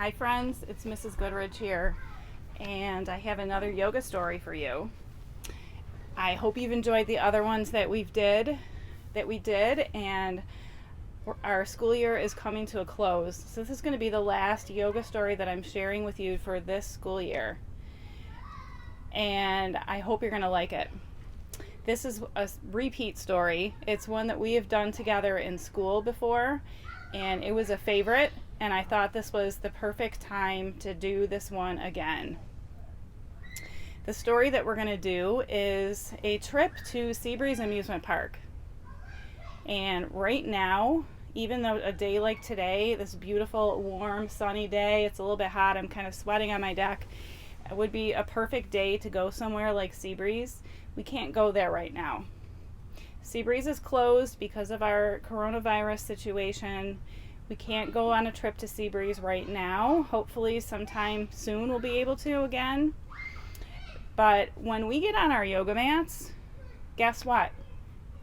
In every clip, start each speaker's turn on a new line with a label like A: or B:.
A: Hi friends, it's Mrs. Goodrich here, and I have another yoga story for you. I hope you've enjoyed the other ones that we did, and our school year is coming to a close. So this is going to be the last yoga story that I'm sharing with you for this school year. And I hope you're going to like it. This is a repeat story. It's one that we have done together in school before, and it was a favorite, and I thought this was the perfect time to do this one again. The story that we're going to do is a trip to Seabreeze amusement park. And right now, even though a day like today, this beautiful, warm, sunny day, it's a little bit hot, I'm kind of sweating on my deck, it would be a perfect day to go somewhere like Seabreeze. We can't go there right now. Seabreeze is closed because of our coronavirus situation. We can't go on a trip to Seabreeze right now. Hopefully sometime soon we'll be able to again. But when we get on our yoga mats, guess what?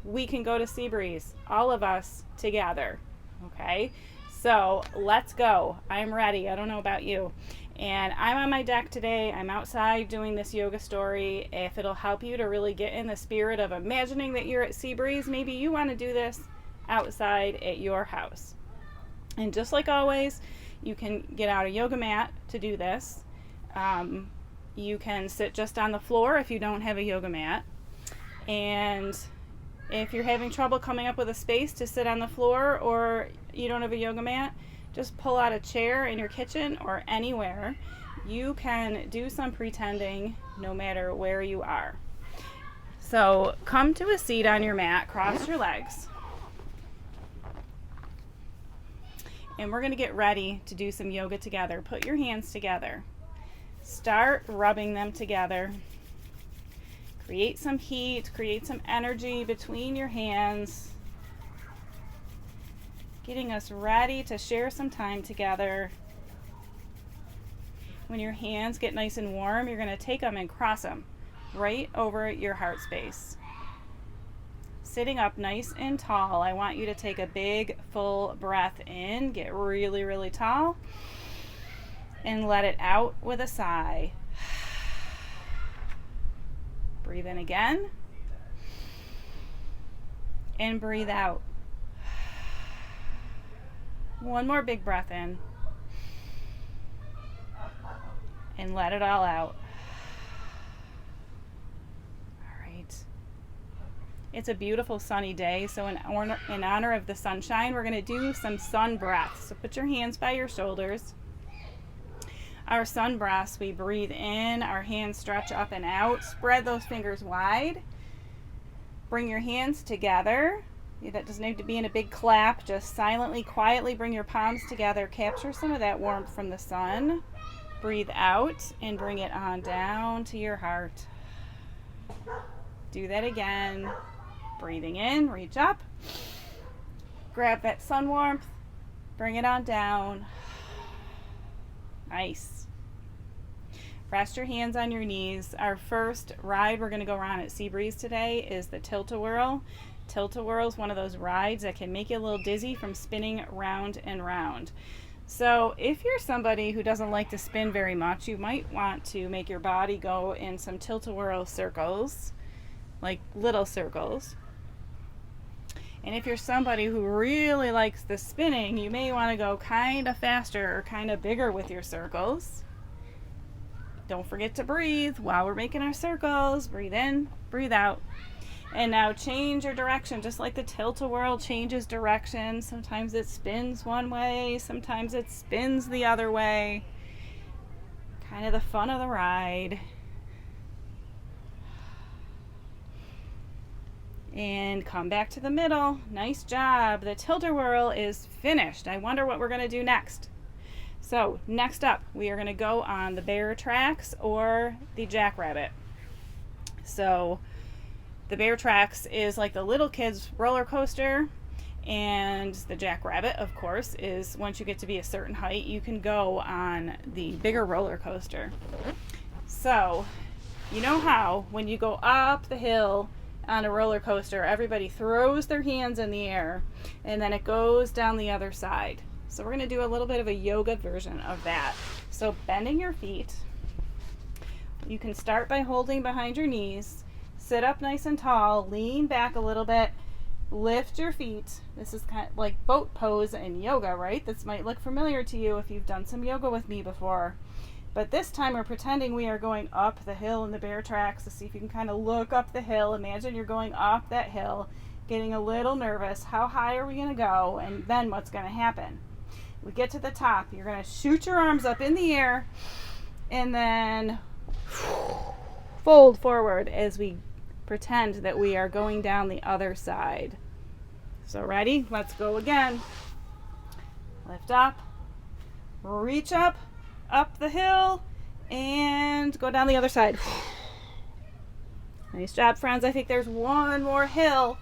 A: We can go to Seabreeze, all of us together. Okay? So let's go. I'm ready. I don't know about you. And I'm on my deck today. I'm outside doing this yoga story. If it'll help you to really get in the spirit of imagining that you're at Seabreeze, maybe you want to do this outside at your house. And just like always, you can get out a yoga mat to do this. You can sit just on the floor if you don't have a yoga mat. And if you're having trouble coming up with a space to sit on the floor or you don't have a yoga mat, just pull out a chair in your kitchen or anywhere. You can do some pretending no matter where you are. So come to a seat on your mat, cross your legs. And we're going to get ready to do some yoga together. Put your hands together. Start rubbing them together. Create some heat, create some energy between your hands. Getting us ready to share some time together. When your hands get nice and warm, you're going to take them and cross them right over your heart space. Sitting up nice and tall, I want you to take a big, full breath in. Get really, really tall. And let it out with a sigh. Breathe in again. And breathe out. One more big breath in. And let it all out. It's a beautiful sunny day, so in honor of the sunshine, we're going to do some sun breaths. So put your hands by your shoulders. Our sun breaths, we breathe in, our hands stretch up and out. Spread those fingers wide. Bring your hands together. That doesn't need to be in a big clap. Just silently, quietly bring your palms together. Capture some of that warmth from the sun. Breathe out and bring it on down to your heart. Do that again. Breathing in, reach up, grab that sun warmth, bring it on down. Nice. Rest your hands on your knees. Our first ride we're going to go around at Seabreeze today is the Tilt-A-Whirl. Tilt-A-Whirl is one of those rides that can make you a little dizzy from spinning round and round. So if you're somebody who doesn't like to spin very much, you might want to make your body go in some Tilt-A-Whirl circles, like little circles. And if you're somebody who really likes the spinning, you may want to go kind of faster or kind of bigger with your circles. Don't forget to breathe while we're making our circles. Breathe in, breathe out. And now change your direction, just like the Tilt-A-Whirl changes direction. Sometimes it spins one way, sometimes it spins the other way. Kind of the fun of the ride. And come back to the middle. Nice job. The Tilt-A-Whirl is finished. I wonder what we're going to do next. So next up, we are going to go on the bear tracks or the jackrabbit. So the bear tracks is like the little kids roller coaster, and the jackrabbit, of course, is once you get to be a certain height, you can go on the bigger roller coaster. So you know how when you go up the hill on a roller coaster, everybody throws their hands in the air and then it goes down the other side. So we're going to do a little bit of a yoga version of that. So bending your feet. You can start by holding behind your knees. Sit up nice and tall. Lean back a little bit. Lift your feet. This is kind of like boat pose in yoga, right? This might look familiar to you if you've done some yoga with me before. But this time we're pretending we are going up the hill in the bear tracks. So see if you can kind of look up the hill. Imagine you're going up that hill, getting a little nervous. How high are we going to go? And then what's going to happen? We get to the top. You're going to shoot your arms up in the air and then fold forward as we pretend that we are going down the other side. So ready? Let's go again. Lift up, reach up the hill, and go down the other side. Nice job, friends. I think there's one more hill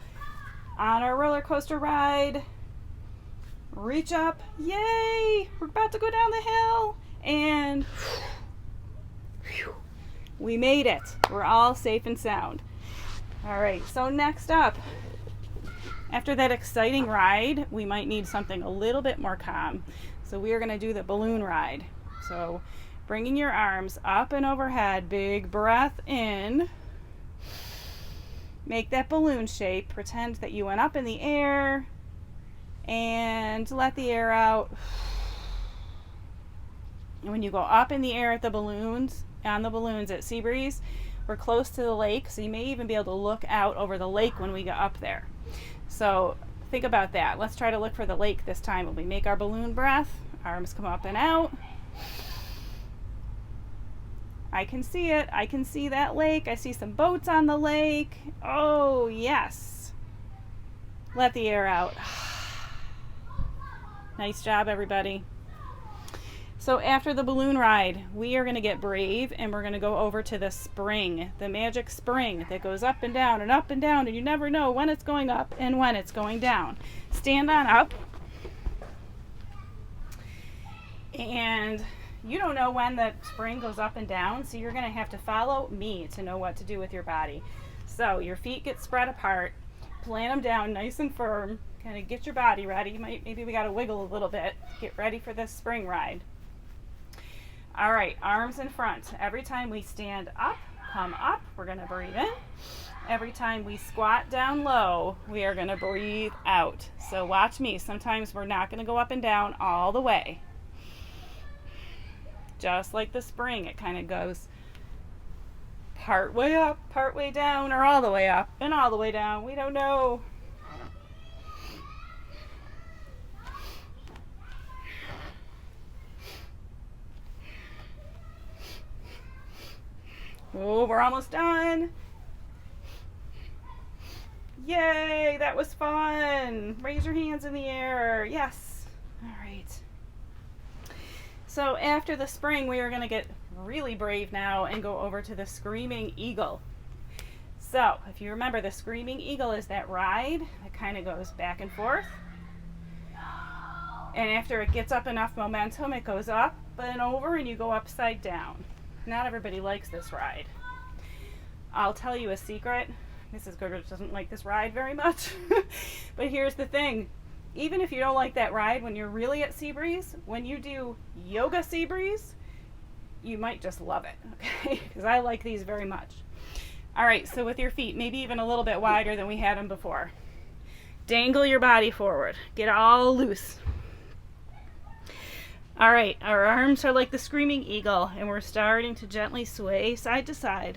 A: on our roller coaster ride. Reach up. Yay! We're about to go down the hill, and we made it. We're all safe and sound. All right, so next up, after that exciting ride, we might need something a little bit more calm. So we are going to do the balloon ride. So bringing your arms up and overhead, big breath in. Make that balloon shape. Pretend that you went up in the air and let the air out. And when you go up in the air at the balloons, on the balloons at Seabreeze, we're close to the lake, so you may even be able to look out over the lake when we get up there. So think about that. Let's try to look for the lake this time. When we make our balloon breath, arms come up and out. I can see it. I can see that lake. I see some boats on the lake. Oh, yes. Let the air out. Nice job, everybody. So after the balloon ride, we are going to get brave and we're going to go over to the spring, the magic spring that goes up and down and up and down, and you never know when it's going up and when it's going down. Stand on up. And you don't know when the spring goes up and down, so you're going to have to follow me to know what to do with your body. So your feet get spread apart, plant them down nice and firm, kind of get your body ready. Maybe we got to wiggle a little bit. Get ready for this spring ride. All right, arms in front. Every time we stand up, come up, we're going to breathe in. Every time we squat down low, we are going to breathe out. So watch me. Sometimes we're not going to go up and down all the way. Just like the spring, it kind of goes part way up, part way down, or all the way up and all the way down. We don't know. Oh, we're almost done. Yay, that was fun. Raise your hands in the air. Yes. All right. So after the spring, we are going to get really brave now and go over to the Screaming Eagle. So if you remember, the Screaming Eagle is that ride that kind of goes back and forth. And after it gets up enough momentum, it goes up and over and you go upside down. Not everybody likes this ride. I'll tell you a secret. Mrs. Goodrich doesn't like this ride very much. But here's the thing. Even if you don't like that ride when you're really at Seabreeze, when you do yoga Seabreeze, you might just love it, okay? Because I like these very much. All right, so with your feet, maybe even a little bit wider than we had them before. Dangle your body forward. Get all loose. All right, our arms are like the Screaming Eagle, and we're starting to gently sway side to side.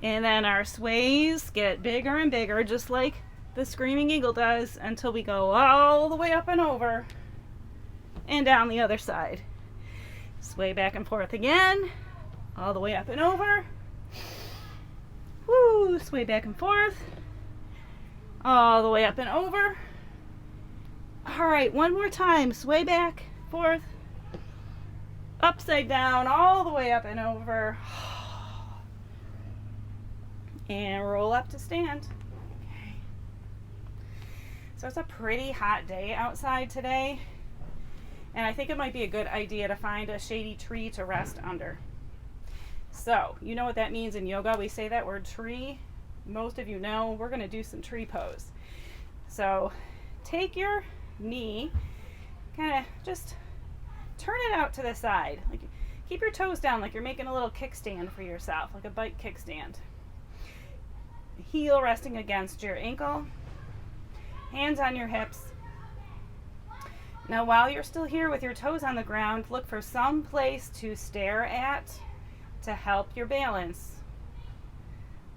A: And then our sways get bigger and bigger, just like the Screaming Eagle does, until we go all the way up and over and down the other side. Sway back and forth again, all the way up and over. Woo, sway back and forth, all the way up and over. All right, one more time. Sway back, forth, upside down, all the way up and over. And roll up to stand. Okay. So it's a pretty hot day outside today. And I think it might be a good idea to find a shady tree to rest under. So, you know what that means in yoga? We say that word tree. Most of you know we're going to do some tree pose. So take your knee, kind of just turn it out to the side. Like, keep your toes down like you're making a little kickstand for yourself, like a bike kickstand. Heel resting against your ankle, hands on your hips. Now while you're still here with your toes on the ground, look for some place to stare at to help your balance.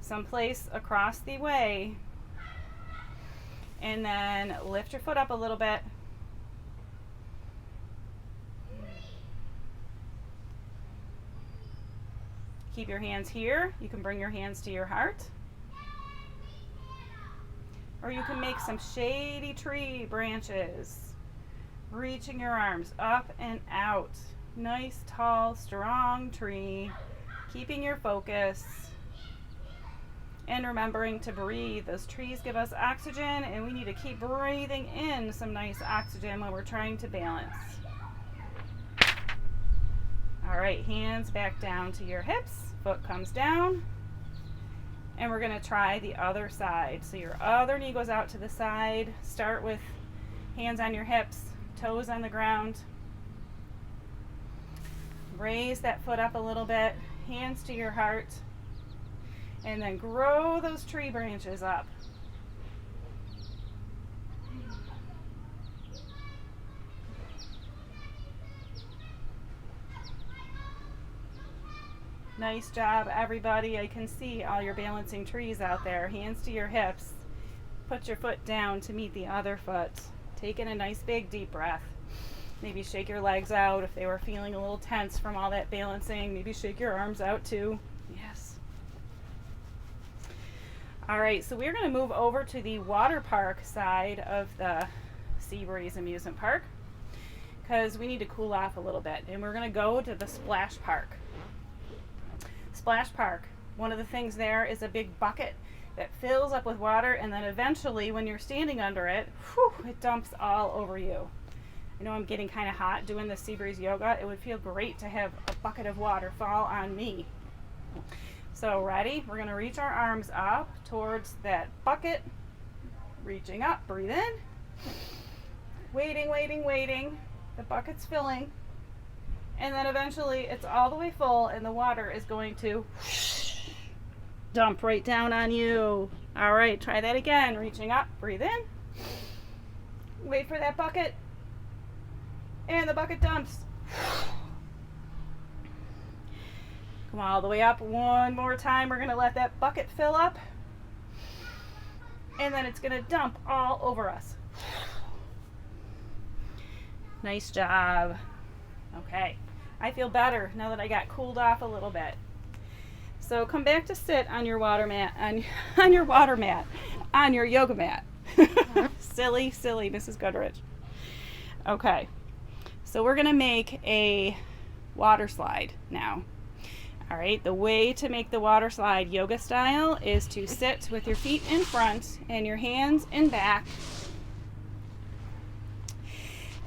A: Some place across the way. And then lift your foot up a little bit. Keep your hands here. You can bring your hands to your heart. Or you can make some shady tree branches. Reaching your arms up and out. Nice, tall, strong tree. Keeping your focus. And remembering to breathe. Those trees give us oxygen, and we need to keep breathing in some nice oxygen when we're trying to balance. All right, hands back down to your hips. Foot comes down. And we're going to try the other side. So your other knee goes out to the side. Start with hands on your hips, toes on the ground. Raise that foot up a little bit, hands to your heart. And then grow those tree branches up. Nice job, everybody. I can see all your balancing trees out there. Hands to your hips. Put your foot down to meet the other foot. Take in a nice big deep breath. Maybe shake your legs out if they were feeling a little tense from all that balancing. Maybe shake your arms out too. Yes. All right, so we're going to move over to the water park side of the Seabreeze amusement park because we need to cool off a little bit. And we're going to go to the splash park. Splash park. One of the things there is a big bucket that fills up with water, and then eventually when you're standing under it, it dumps all over you. I know I'm getting kind of hot doing the Seabreeze yoga. It would feel great to have a bucket of water fall on me. So ready? We're going to reach our arms up towards that bucket. Reaching up, breathe in. Waiting, waiting, waiting. The bucket's filling. And then eventually it's all the way full and the water is going to dump right down on you. All right, try that again. Reaching up, breathe in. Wait for that bucket. And the bucket dumps. Come all the way up one more time. We're going to let that bucket fill up. And then it's going to dump all over us. Nice job. Okay. I feel better now that I got cooled off a little bit. So come back to sit on your water mat, on your water mat, on your yoga mat. Silly Mrs. Goodrich. Okay. So we're going to make a water slide now. All right, the way to make the water slide yoga style is to sit with your feet in front and your hands in back.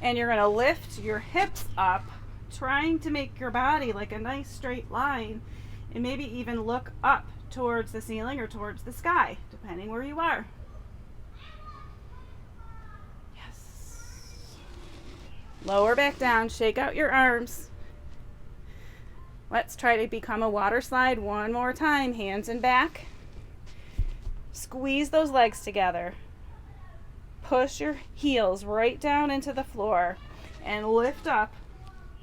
A: And you're going to lift your hips up, trying to make your body like a nice straight line, and maybe even look up towards the ceiling or towards the sky, depending where you are. Yes. Lower back down, shake out your arms. Let's try to become a water slide one more time. Hands in back. Squeeze those legs together. Push your heels right down into the floor and lift up.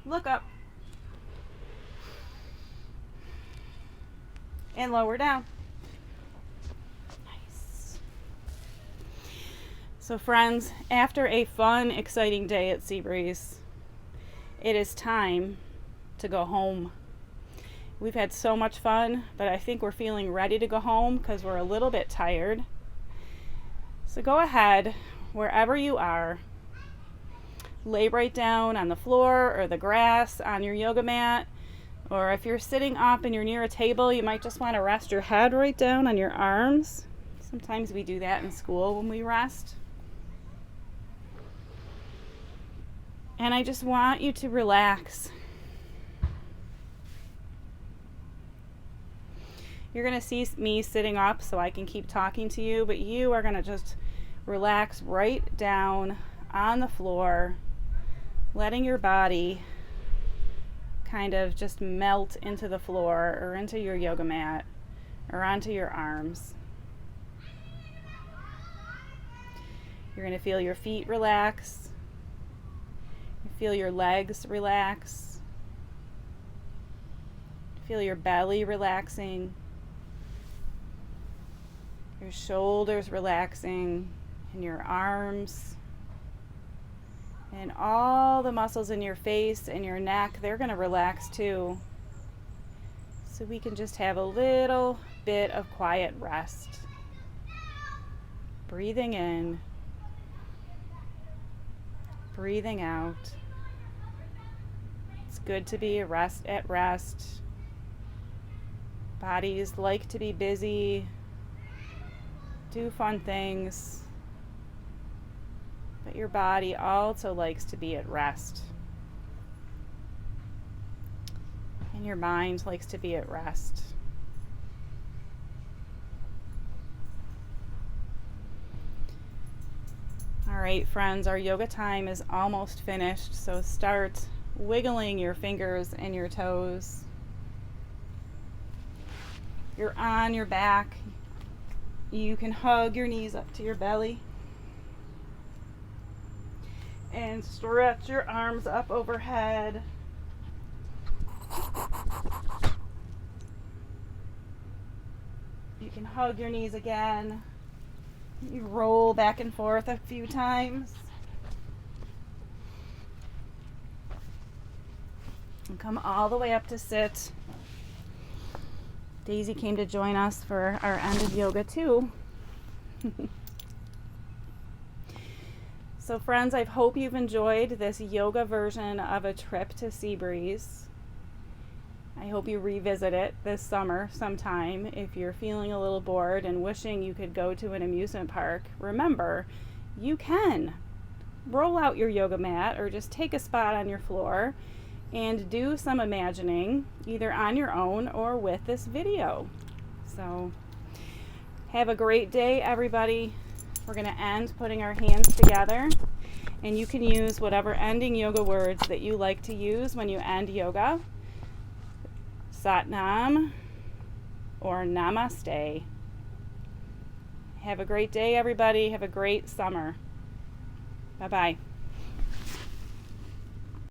A: Look up. And lower down. Nice. So friends, after a fun, exciting day at Seabreeze, it is time to go home. We've had so much fun, but I think we're feeling ready to go home because we're a little bit tired. So go ahead, wherever you are, lay right down on the floor or the grass on your yoga mat, or if you're sitting up and you're near a table, you might just want to rest your head right down on your arms. Sometimes we do that in school when we rest. And I just want you to relax. You're going to see me sitting up so I can keep talking to you, but you are going to just relax right down on the floor, letting your body kind of just melt into the floor or into your yoga mat or onto your arms. You're going to feel your feet relax. You feel your legs relax. Feel your belly relaxing. Your shoulders relaxing, and your arms. And all the muscles in your face and your neck, they're going to relax too. So we can just have a little bit of quiet rest. Breathing in. Breathing out. It's good to be at rest. Bodies like to be busy, do fun things, but your body also likes to be at rest. And your mind likes to be at rest. All right, friends, our yoga time is almost finished, so start wiggling your fingers and your toes. You're on your back. You can hug your knees up to your belly and stretch your arms up overhead. You can hug your knees again. You roll back and forth a few times. And come all the way up to sit. Daisy came to join us for our end of yoga too. So friends, I hope you've enjoyed this yoga version of a trip to Seabreeze. I hope you revisit it this summer sometime if you're feeling a little bored and wishing you could go to an amusement park. Remember, you can roll out your yoga mat or just take a spot on your floor and do some imagining, either on your own or with this video. So have a great day, everybody. We're going to end putting our hands together, and you can use whatever ending yoga words that you like to use when you end yoga. Sat Nam or Namaste. Have a great day, everybody. Have a great summer. Bye-bye.